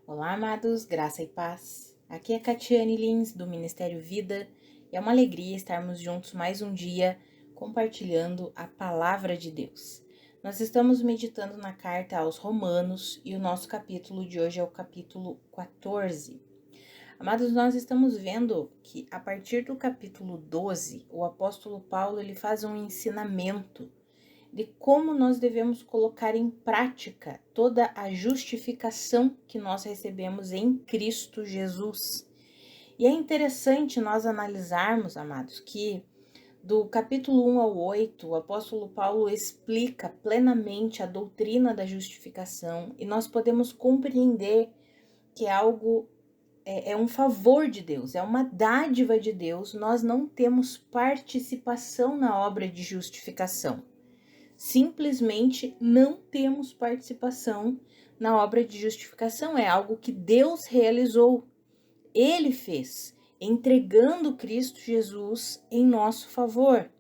Olá, amados, graça e paz. Aqui é Catiane Lins, do Ministério Vida, e é uma alegria estarmos juntos mais um dia compartilhando a palavra de Deus. Nós estamos meditando na carta aos Romanos e o nosso capítulo de hoje é o capítulo 14. Amados, nós estamos vendo que a partir do capítulo 12, o apóstolo Paulo ele faz um ensinamento de como nós devemos colocar em prática toda a justificação que nós recebemos em Cristo Jesus. E é interessante nós analisarmos, amados, que do capítulo 1 ao 8, o apóstolo Paulo explica plenamente a doutrina da justificação e nós podemos compreender que é algo, é um favor de Deus, é uma dádiva de Deus, nós não temos participação na obra de justificação. Simplesmente não temos participação na obra de justificação, é algo que Deus realizou, Ele fez, entregando Cristo Jesus em nosso favor.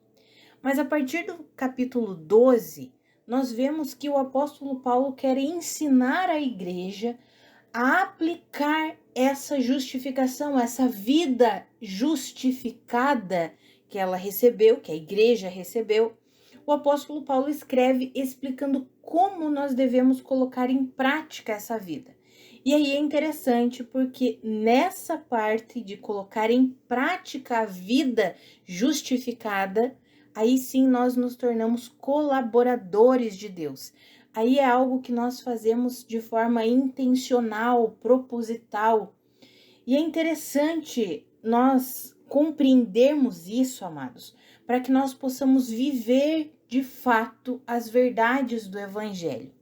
Mas a partir do capítulo 12, nós vemos que o apóstolo Paulo quer ensinar a igreja a aplicar essa justificação, essa vida justificada que ela recebeu, que a igreja recebeu. O apóstolo Paulo escreve explicando como nós devemos colocar em prática essa vida. E aí é interessante porque nessa parte de colocar em prática a vida justificada, aí sim nós nos tornamos colaboradores de Deus. Aí é algo que nós fazemos de forma intencional, proposital. E é interessante nós compreendermos isso, amados, para que nós possamos viver de fato as verdades do Evangelho.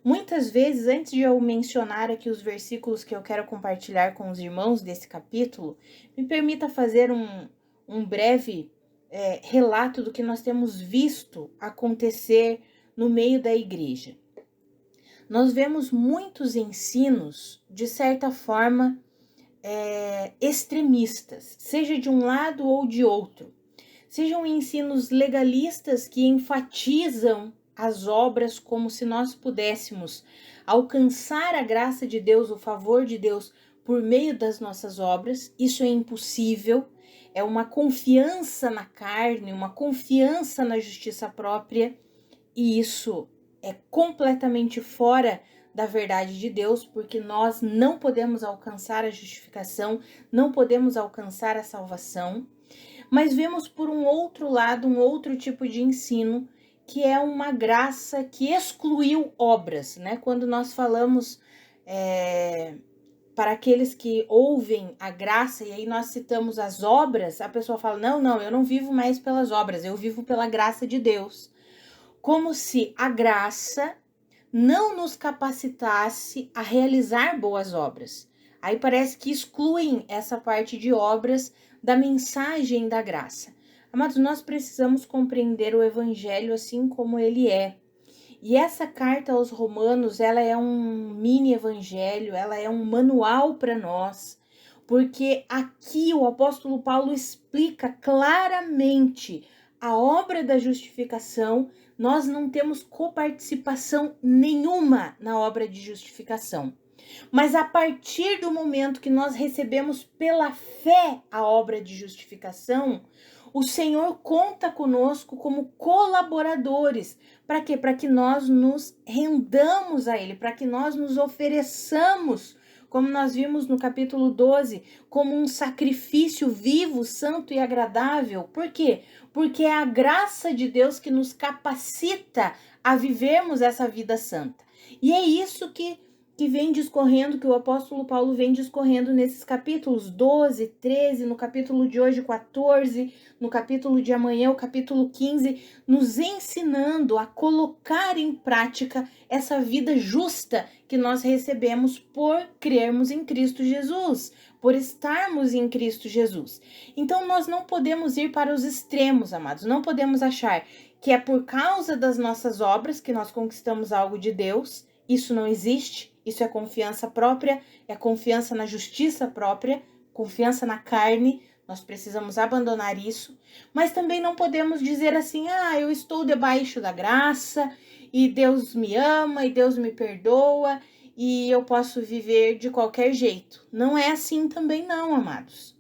Muitas vezes, antes de eu mencionar aqui os versículos que eu quero compartilhar com os irmãos desse capítulo, me permita fazer um breve relato do que nós temos visto acontecer no meio da igreja. Nós vemos muitos ensinos, de certa forma, extremistas, seja de um lado ou de outro. Sejam ensinos legalistas que enfatizam as obras como se nós pudéssemos alcançar a graça de Deus, o favor de Deus por meio das nossas obras. Isso é impossível, é uma confiança na carne, uma confiança na justiça própria, e isso é completamente fora da verdade de Deus, porque nós não podemos alcançar a justificação, não podemos alcançar a salvação. Mas vemos por um outro lado, um outro tipo de ensino, que é uma graça que excluiu obras, né? Quando nós falamos para aqueles que ouvem a graça, e aí nós citamos as obras, a pessoa fala, não, eu não vivo mais pelas obras, eu vivo pela graça de Deus. Como se a graça não nos capacitasse a realizar boas obras. Aí parece que excluem essa parte de obras da mensagem da graça. Amados, nós precisamos compreender o evangelho assim como ele é. E essa carta aos Romanos, ela é um mini evangelho, ela é um manual para nós, porque aqui o apóstolo Paulo explica claramente a obra da justificação. Nós não temos coparticipação nenhuma na obra de justificação. Mas a partir do momento que nós recebemos pela fé a obra de justificação, o Senhor conta conosco como colaboradores. Para quê? Para que nós nos rendamos a Ele, para que nós nos ofereçamos, como nós vimos no capítulo 12, como um sacrifício vivo, santo e agradável. Por quê? Porque é a graça de Deus que nos capacita a vivermos essa vida santa. E é isso que vem discorrendo, que o apóstolo Paulo vem discorrendo nesses capítulos 12, 13, no capítulo de hoje 14, no capítulo de amanhã, o capítulo 15, nos ensinando a colocar em prática essa vida justa que nós recebemos por crermos em Cristo Jesus, por estarmos em Cristo Jesus. Então nós não podemos ir para os extremos, amados, não podemos achar que é por causa das nossas obras que nós conquistamos algo de Deus. Isso não existe. Isso é confiança própria, é confiança na justiça própria, confiança na carne. Nós precisamos abandonar isso. Mas também não podemos dizer assim, eu estou debaixo da graça e Deus me ama e Deus me perdoa e eu posso viver de qualquer jeito. Não é assim também não, amados.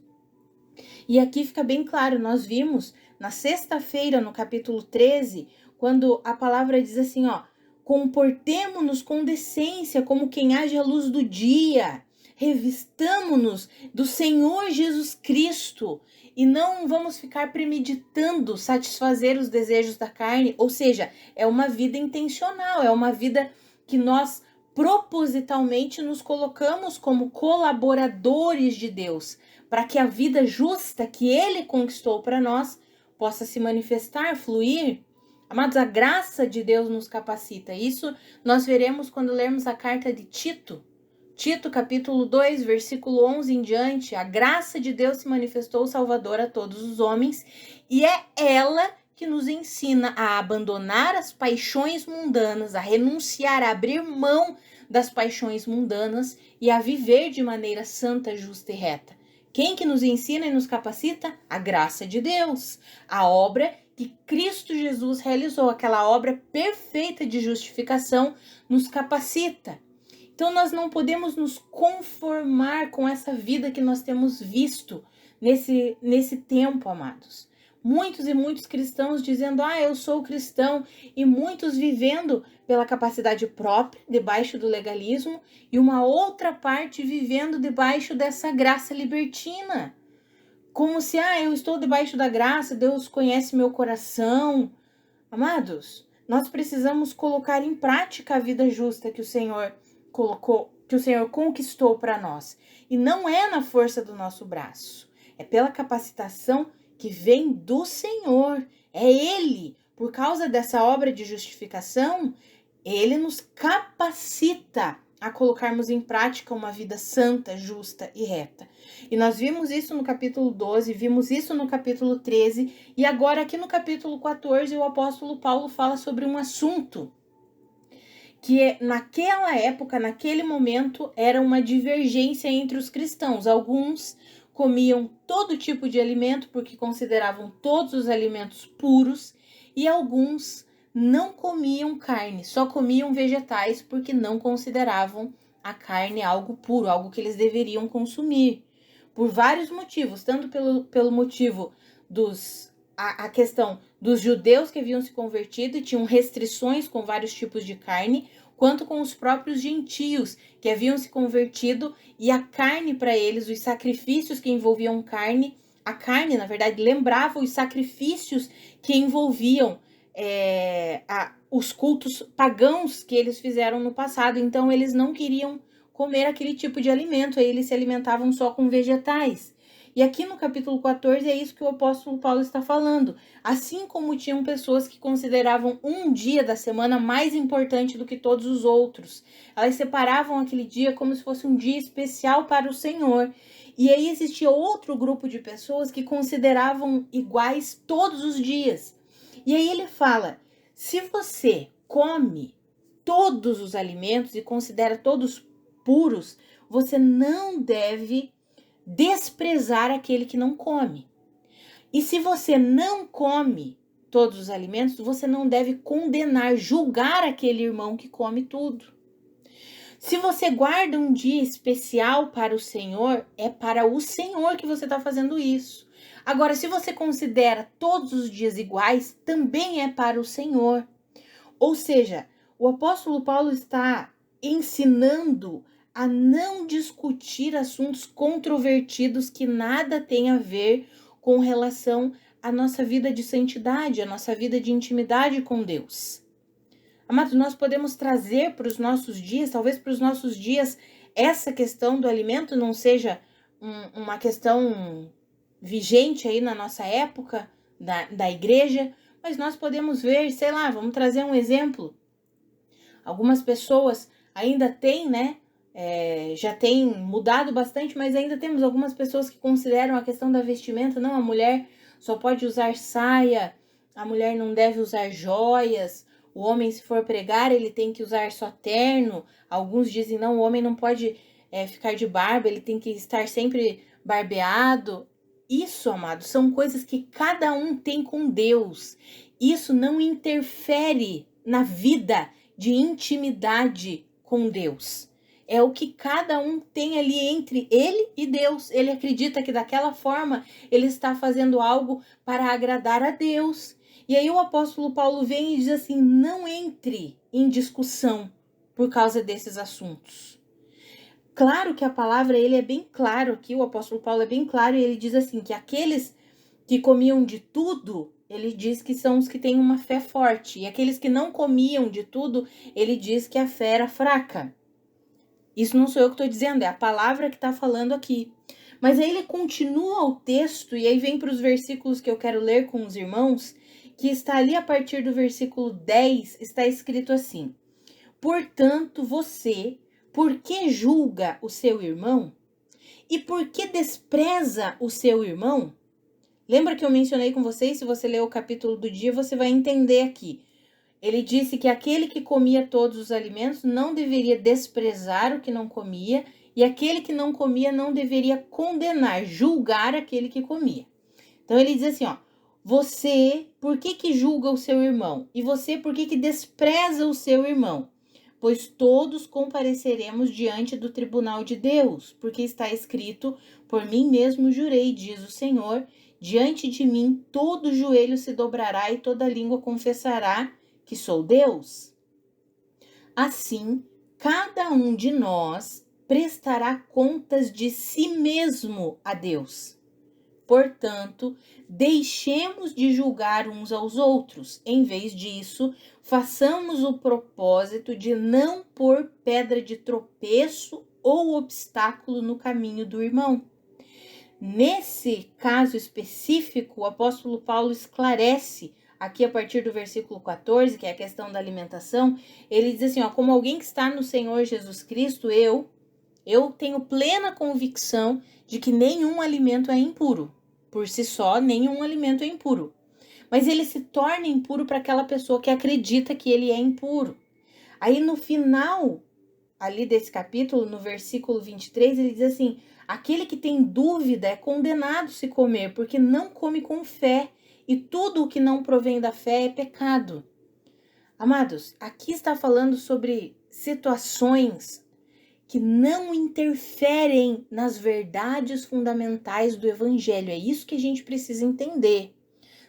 E aqui fica bem claro, nós vimos na sexta-feira, no capítulo 13, quando a palavra diz assim, ó, comportemo-nos com decência como quem age à luz do dia, revistamo-nos do Senhor Jesus Cristo e não vamos ficar premeditando satisfazer os desejos da carne, ou seja, é uma vida intencional, é uma vida que nós propositalmente nos colocamos como colaboradores de Deus, para que a vida justa que Ele conquistou para nós possa se manifestar, fluir. Amados, a graça de Deus nos capacita. Isso nós veremos quando lermos a carta de Tito. Tito, capítulo 2, versículo 11 em diante. A graça de Deus se manifestou salvadora a todos os homens e é ela que nos ensina a abandonar as paixões mundanas, a renunciar, a abrir mão das paixões mundanas e a viver de maneira santa, justa e reta. Quem que nos ensina e nos capacita? A graça de Deus, a obra que Cristo Jesus realizou, aquela obra perfeita de justificação nos capacita. Então nós não podemos nos conformar com essa vida que nós temos visto nesse tempo, amados. Muitos e muitos cristãos dizendo, eu sou cristão, e muitos vivendo pela capacidade própria, debaixo do legalismo, e uma outra parte vivendo debaixo dessa graça libertina. Como se, eu estou debaixo da graça, Deus conhece meu coração. Amados, nós precisamos colocar em prática a vida justa que o Senhor colocou, que o Senhor conquistou para nós. E não é na força do nosso braço, é pela capacitação que vem do Senhor. É Ele, por causa dessa obra de justificação, Ele nos capacita a colocarmos em prática uma vida santa, justa e reta. E nós vimos isso no capítulo 12, vimos isso no capítulo 13, e agora aqui no capítulo 14 o apóstolo Paulo fala sobre um assunto que naquela época, naquele momento, era uma divergência entre os cristãos. Alguns comiam todo tipo de alimento porque consideravam todos os alimentos puros, e alguns não comiam carne, só comiam vegetais porque não consideravam a carne algo puro, algo que eles deveriam consumir. Por vários motivos, tanto pelo motivo a questão dos judeus que haviam se convertido e tinham restrições com vários tipos de carne, quanto com os próprios gentios que haviam se convertido e a carne para eles, os sacrifícios que envolviam carne, a carne, na verdade, lembrava os sacrifícios que envolviam os cultos pagãos que eles fizeram no passado. Então, eles não queriam comer aquele tipo de alimento, aí eles se alimentavam só com vegetais. E aqui no capítulo 14 é isso que o apóstolo Paulo está falando. Assim como tinham pessoas que consideravam um dia da semana mais importante do que todos os outros. Elas separavam aquele dia como se fosse um dia especial para o Senhor. E aí existia outro grupo de pessoas que consideravam iguais todos os dias. E aí ele fala, se você come todos os alimentos e considera todos puros, você não deve desprezar aquele que não come. E se você não come todos os alimentos, você não deve condenar, julgar aquele irmão que come tudo. Se você guarda um dia especial para o Senhor, é para o Senhor que você está fazendo isso. Agora, se você considera todos os dias iguais, também é para o Senhor. Ou seja, o apóstolo Paulo está ensinando a não discutir assuntos controvertidos que nada tem a ver com relação à nossa vida de santidade, à nossa vida de intimidade com Deus. Amados, nós podemos trazer para os nossos dias, talvez para os nossos dias, essa questão do alimento não seja uma questão vigente aí na nossa época da igreja, mas nós podemos ver, sei lá, vamos trazer um exemplo. Algumas pessoas ainda têm, já tem mudado bastante, mas ainda temos algumas pessoas que consideram a questão da vestimenta, não, a mulher só pode usar saia, a mulher não deve usar joias, o homem, se for pregar, ele tem que usar só terno. Alguns dizem, não, o homem não pode ficar de barba, ele tem que estar sempre barbeado. Isso, amados, são coisas que cada um tem com Deus. Isso não interfere na vida de intimidade com Deus. É o que cada um tem ali entre ele e Deus. Ele acredita que daquela forma ele está fazendo algo para agradar a Deus. E aí o apóstolo Paulo vem e diz assim: não entre em discussão por causa desses assuntos. Claro que a palavra, ele é bem claro aqui, o apóstolo Paulo é bem claro, e ele diz assim, que aqueles que comiam de tudo, ele diz que são os que têm uma fé forte, e aqueles que não comiam de tudo, ele diz que a fé era fraca. Isso não sou eu que estou dizendo, é a palavra que está falando aqui. Mas aí ele continua o texto, e aí vem para os versículos que eu quero ler com os irmãos, que está ali a partir do versículo 10, está escrito assim: portanto, você, por que julga o seu irmão? E por que despreza o seu irmão? Lembra que eu mencionei com vocês? Se você ler o capítulo do dia, você vai entender aqui. Ele disse que aquele que comia todos os alimentos não deveria desprezar o que não comia, e aquele que não comia não deveria condenar, julgar aquele que comia. Então ele diz assim, ó: você, por que julga o seu irmão? E você, por que despreza o seu irmão? Pois todos compareceremos diante do tribunal de Deus, porque está escrito: por mim mesmo jurei, diz o Senhor, diante de mim todo joelho se dobrará e toda língua confessará que sou Deus. Assim, cada um de nós prestará contas de si mesmo a Deus. Portanto, deixemos de julgar uns aos outros. Em vez disso, façamos o propósito de não pôr pedra de tropeço ou obstáculo no caminho do irmão. Nesse caso específico, o apóstolo Paulo esclarece, aqui a partir do versículo 14, que é a questão da alimentação, ele diz assim, ó: como alguém que está no Senhor Jesus Cristo, eu tenho plena convicção de que nenhum alimento é impuro. Por si só, nenhum alimento é impuro. Mas ele se torna impuro para aquela pessoa que acredita que ele é impuro. Aí no final, ali desse capítulo, no versículo 23, ele diz assim: aquele que tem dúvida é condenado se comer, porque não come com fé, e tudo o que não provém da fé é pecado. Amados, aqui está falando sobre situações que não interferem nas verdades fundamentais do evangelho. É isso que a gente precisa entender.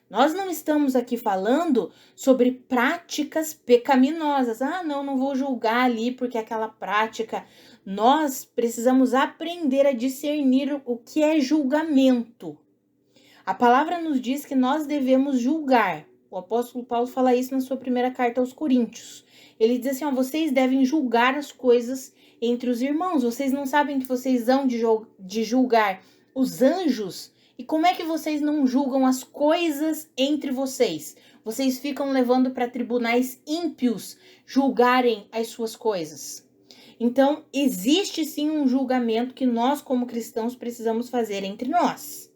Nós não estamos aqui falando sobre práticas pecaminosas. Ah, não vou julgar ali porque aquela prática. Nós precisamos aprender a discernir o que é julgamento. A palavra nos diz que nós devemos julgar. O apóstolo Paulo fala isso na sua primeira carta aos Coríntios. Ele diz assim, ó: vocês devem julgar as coisas entre os irmãos. Vocês não sabem que vocês hão de julgar os anjos? E como é que vocês não julgam as coisas entre vocês? Vocês ficam levando para tribunais ímpios julgarem as suas coisas. Então, existe sim um julgamento que nós, como cristãos, precisamos fazer entre nós.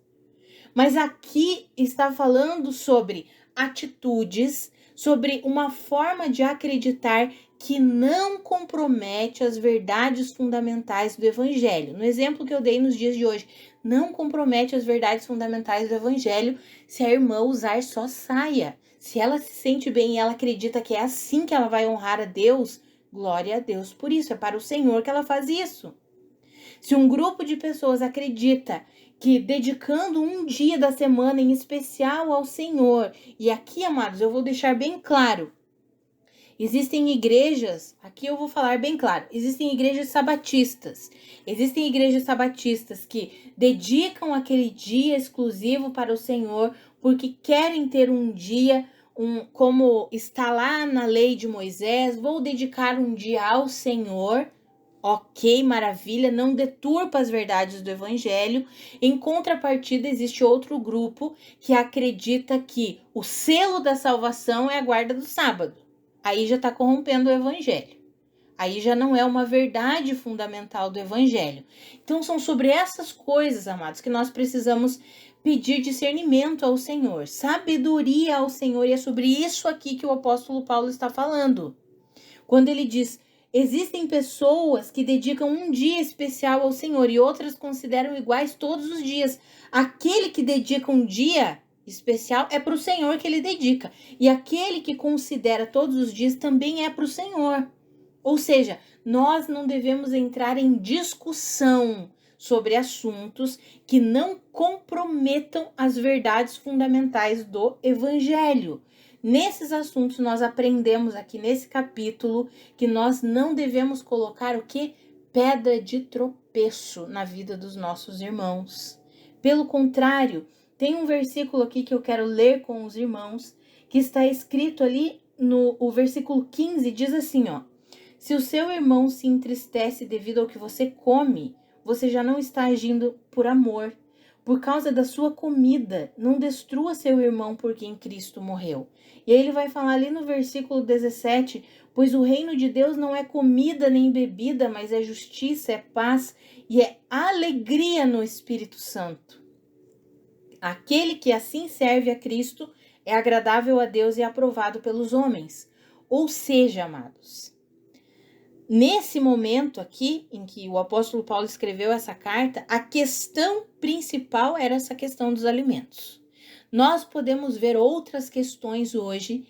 Mas aqui está falando sobre atitudes, sobre uma forma de acreditar que não compromete as verdades fundamentais do evangelho. No exemplo que eu dei nos dias de hoje, não compromete as verdades fundamentais do evangelho se a irmã usar só saia. Se ela se sente bem e ela acredita que é assim que ela vai honrar a Deus, glória a Deus por isso, é para o Senhor que ela faz isso. Se um grupo de pessoas acredita que dedicando um dia da semana em especial ao Senhor, e aqui, amados, eu vou deixar bem claro, existem igrejas, aqui eu vou falar bem claro, existem igrejas sabatistas. Existem igrejas sabatistas que dedicam aquele dia exclusivo para o Senhor porque querem ter um dia, como está lá na lei de Moisés, vou dedicar um dia ao Senhor. Ok, maravilha, não deturpa as verdades do evangelho. Em contrapartida, existe outro grupo que acredita que o selo da salvação é a guarda do sábado. Aí já está corrompendo o evangelho. Aí já não é uma verdade fundamental do evangelho. Então são sobre essas coisas, amados, que nós precisamos pedir discernimento ao Senhor, sabedoria ao Senhor, e é sobre isso aqui que o apóstolo Paulo está falando. Quando ele diz: existem pessoas que dedicam um dia especial ao Senhor e outras consideram iguais todos os dias. Aquele que dedica um dia especial é para o Senhor que ele dedica. E aquele que considera todos os dias também é para o Senhor. Ou seja, nós não devemos entrar em discussão sobre assuntos que não comprometam as verdades fundamentais do Evangelho. Nesses assuntos, nós aprendemos aqui nesse capítulo que nós não devemos colocar o que? Pedra de tropeço na vida dos nossos irmãos. Pelo contrário, tem um versículo aqui que eu quero ler com os irmãos, que está escrito ali o versículo 15, diz assim, ó: se o seu irmão se entristece devido ao que você come, você já não está agindo por amor. Por causa da sua comida, não destrua seu irmão por quem Cristo morreu. E aí ele vai falar ali no versículo 17, pois o reino de Deus não é comida nem bebida, mas é justiça, é paz e é alegria no Espírito Santo. Aquele que assim serve a Cristo é agradável a Deus e aprovado pelos homens. Ou seja, amados, nesse momento aqui, em que o apóstolo Paulo escreveu essa carta, a questão principal era essa questão dos alimentos. Nós podemos ver outras questões hoje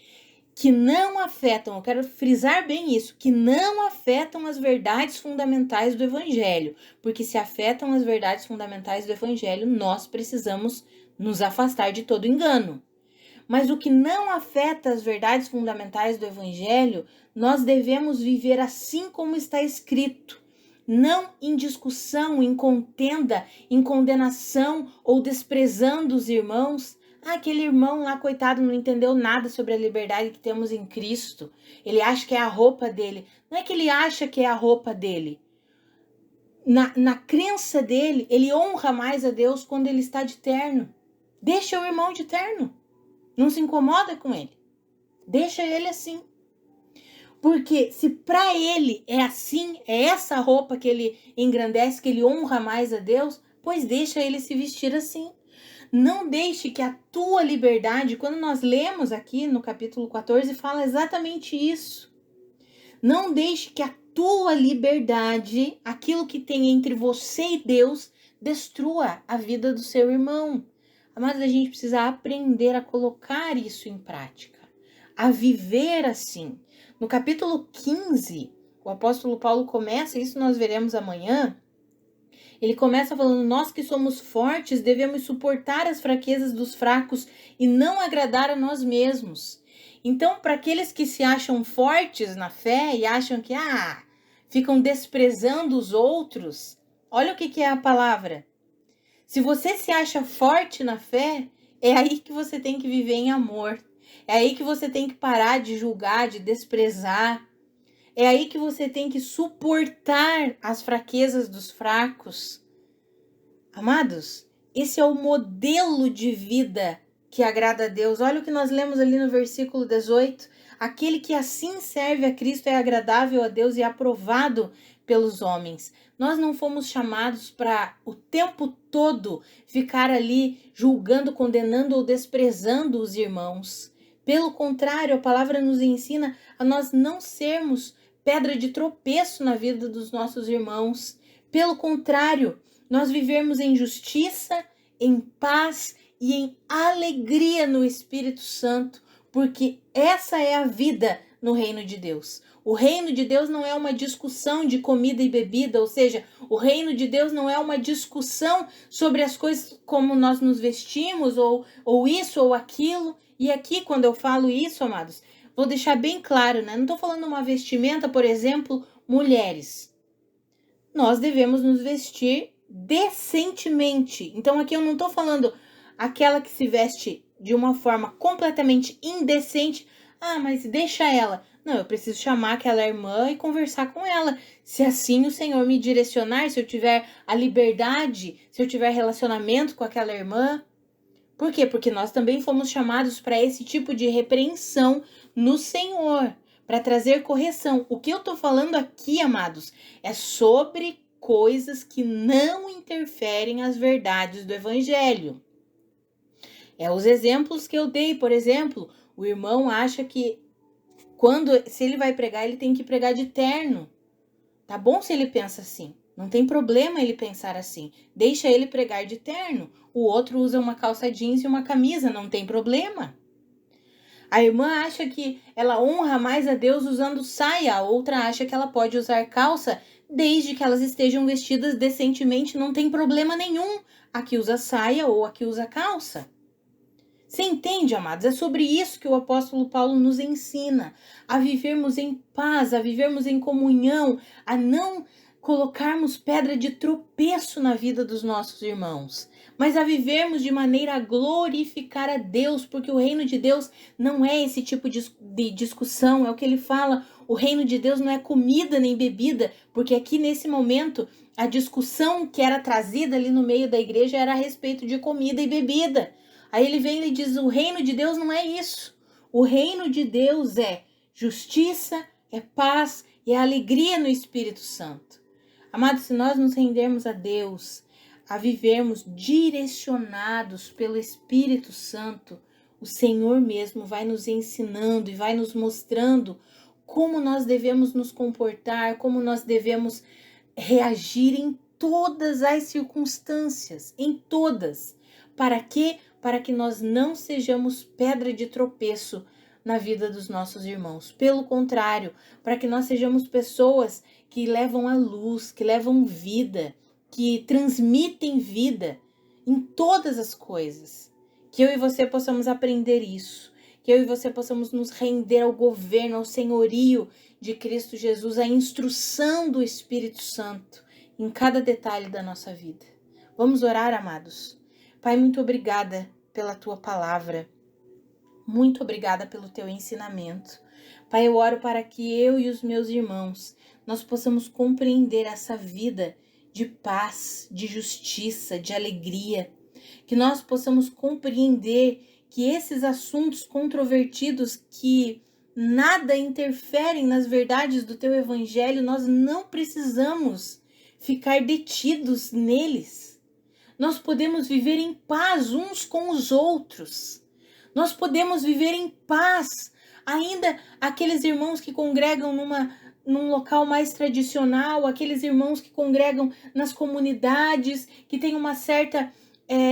que não afetam, eu quero frisar bem isso, que não afetam as verdades fundamentais do Evangelho, porque se afetam as verdades fundamentais do Evangelho, nós precisamos nos afastar de todo engano. Mas o que não afeta as verdades fundamentais do Evangelho, nós devemos viver assim como está escrito, não em discussão, em contenda, em condenação ou desprezando os irmãos. Aquele irmão lá, coitado, não entendeu nada sobre a liberdade que temos em Cristo. Ele acha que é a roupa dele. Não é que ele acha que é a roupa dele. Na crença dele, ele honra mais a Deus quando ele está de terno. Deixa o irmão de terno. Não se incomoda com ele. Deixa ele assim. Porque se para ele é assim, é essa roupa que ele engrandece, que ele honra mais a Deus, pois deixa ele se vestir assim. Não deixe que a tua liberdade, quando nós lemos aqui no capítulo 14, fala exatamente isso. Não deixe que a tua liberdade, aquilo que tem entre você e Deus, destrua a vida do seu irmão. Mas a gente precisa aprender a colocar isso em prática, a viver assim. No capítulo 15, o apóstolo Paulo começa, isso nós veremos amanhã, ele começa falando, nós que somos fortes devemos suportar as fraquezas dos fracos e não agradar a nós mesmos. Então, para aqueles que se acham fortes na fé e acham que ficam desprezando os outros, olha o que é a palavra. Se você se acha forte na fé, é aí que você tem que viver em amor. É aí que você tem que parar de julgar, de desprezar. É aí que você tem que suportar as fraquezas dos fracos. Amados, esse é o modelo de vida que agrada a Deus. Olha o que nós lemos ali no versículo 18. Aquele que assim serve a Cristo é agradável a Deus e aprovado pelos homens. Nós não fomos chamados para o tempo todo ficar ali julgando, condenando ou desprezando os irmãos. Pelo contrário, a palavra nos ensina a nós não sermos pedra de tropeço na vida dos nossos irmãos. Pelo contrário, nós vivermos em justiça, em paz e em alegria no Espírito Santo, porque essa é a vida no reino de Deus. O reino de Deus não é uma discussão de comida e bebida, ou seja, o reino de Deus não é uma discussão sobre as coisas como nós nos vestimos, ou isso ou aquilo. E aqui, quando eu falo isso, amados, vou deixar bem claro, né? Não estou falando uma vestimenta, por exemplo, mulheres. Nós devemos nos vestir decentemente. Então aqui eu não estou falando aquela que se veste de uma forma completamente indecente. Mas deixa ela. Não, eu preciso chamar aquela irmã e conversar com ela. Se assim o Senhor me direcionar, se eu tiver a liberdade, se eu tiver relacionamento com aquela irmã. Por quê? Porque nós também fomos chamados para esse tipo de repreensão no Senhor, para trazer correção. O que eu estou falando aqui, amados, é sobre coisas que não interferem as verdades do Evangelho. É os exemplos que eu dei, por exemplo, o irmão acha que se ele vai pregar, ele tem que pregar de terno. Tá bom se ele pensa assim. Não tem problema ele pensar assim. Deixa ele pregar de terno. O outro usa uma calça jeans e uma camisa. Não tem problema. A irmã acha que ela honra mais a Deus usando saia, a outra acha que ela pode usar calça, desde que elas estejam vestidas decentemente, não tem problema nenhum. A que usa saia ou a que usa calça. Você entende, amados? É sobre isso que o apóstolo Paulo nos ensina, a vivermos em paz, a vivermos em comunhão, a não colocarmos pedra de tropeço na vida dos nossos irmãos, mas a vivermos de maneira a glorificar a Deus, porque o reino de Deus não é esse tipo de discussão, é o que ele fala, o reino de Deus não é comida nem bebida, porque aqui nesse momento a discussão que era trazida ali no meio da igreja era a respeito de comida e bebida. Aí ele vem e diz, o reino de Deus não é isso. O reino de Deus é justiça, é paz e é alegria no Espírito Santo. Amados, se nós nos rendermos a Deus, a vivermos direcionados pelo Espírito Santo, o Senhor mesmo vai nos ensinando e vai nos mostrando como nós devemos nos comportar, como nós devemos reagir em todas as circunstâncias, em todas. Para quê? Para que nós não sejamos pedra de tropeço na vida dos nossos irmãos. Pelo contrário, para que nós sejamos pessoas que levam a luz, que levam vida, que transmitem vida em todas as coisas. Que eu e você possamos aprender isso. Que eu e você possamos nos render ao governo, ao senhorio de Cristo Jesus, à instrução do Espírito Santo em cada detalhe da nossa vida. Vamos orar, amados? Pai, muito obrigada pela tua palavra. Muito obrigada pelo teu ensinamento. Pai, eu oro para que eu e os meus irmãos, nós possamos compreender essa vida de paz, de justiça, de alegria. Que nós possamos compreender que esses assuntos controvertidos que nada interferem nas verdades do teu evangelho, nós não precisamos ficar detidos neles. Nós podemos viver em paz uns com os outros. Nós podemos viver em paz. Ainda aqueles irmãos que congregam num local mais tradicional, aqueles irmãos que congregam nas comunidades, que têm uma certa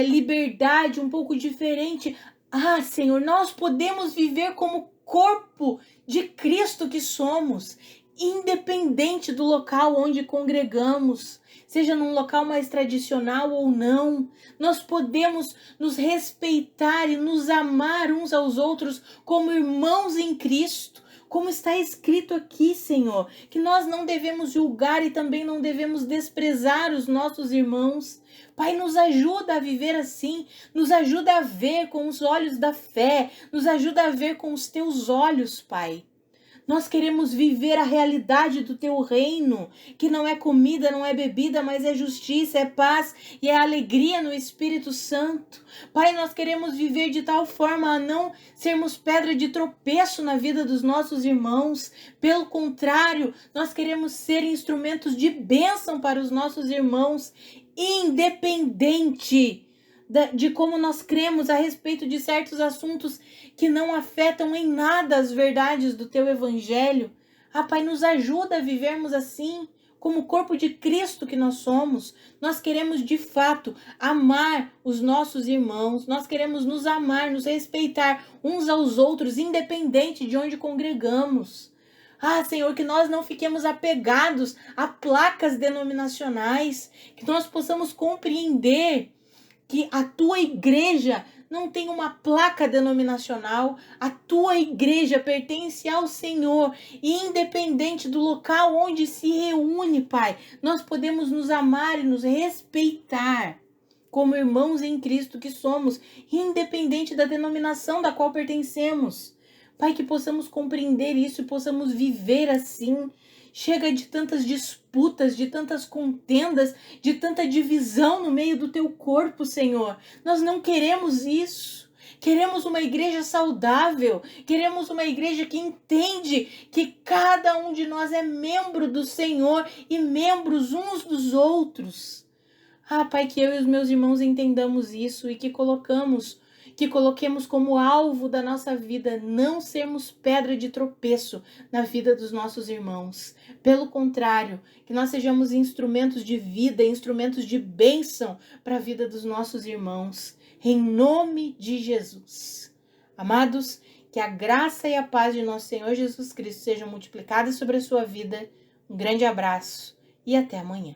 liberdade um pouco diferente. Ah, Senhor, nós podemos viver como corpo de Cristo que somos, independente do local onde congregamos, seja num local mais tradicional ou não. Nós podemos nos respeitar e nos amar uns aos outros como irmãos em Cristo, como está escrito aqui, Senhor, que nós não devemos julgar e também não devemos desprezar os nossos irmãos. Pai, nos ajuda a viver assim, nos ajuda a ver com os olhos da fé, nos ajuda a ver com os teus olhos, Pai. Nós queremos viver a realidade do teu reino, que não é comida, não é bebida, mas é justiça, é paz e é alegria no Espírito Santo. Pai, nós queremos viver de tal forma a não sermos pedra de tropeço na vida dos nossos irmãos. Pelo contrário, nós queremos ser instrumentos de bênção para os nossos irmãos, independente de como nós cremos a respeito de certos assuntos que não afetam em nada as verdades do teu evangelho. Ah, Pai, nos ajuda a vivermos assim, como corpo de Cristo que nós somos. Nós queremos de fato amar os nossos irmãos, nós queremos nos amar, nos respeitar uns aos outros, independente de onde congregamos. Ah, Senhor, que nós não fiquemos apegados a placas denominacionais, que nós possamos compreender que a tua igreja não tem uma placa denominacional, a tua igreja pertence ao Senhor, e independente do local onde se reúne, Pai, nós podemos nos amar e nos respeitar como irmãos em Cristo que somos, independente da denominação da qual pertencemos. Pai, que possamos compreender isso e possamos viver assim. Chega de tantas disputas, de tantas contendas, de tanta divisão no meio do teu corpo, Senhor. Nós não queremos isso. Queremos uma igreja saudável. Queremos uma igreja que entende que cada um de nós é membro do Senhor e membros uns dos outros. Ah, Pai, que eu e os meus irmãos entendamos isso e que coloquemos como alvo da nossa vida não sermos pedra de tropeço na vida dos nossos irmãos. Pelo contrário, que nós sejamos instrumentos de vida, instrumentos de bênção para a vida dos nossos irmãos. Em nome de Jesus. Amados, Que a graça e a paz de nosso Senhor Jesus Cristo sejam multiplicadas sobre a sua vida. Um grande abraço e até amanhã.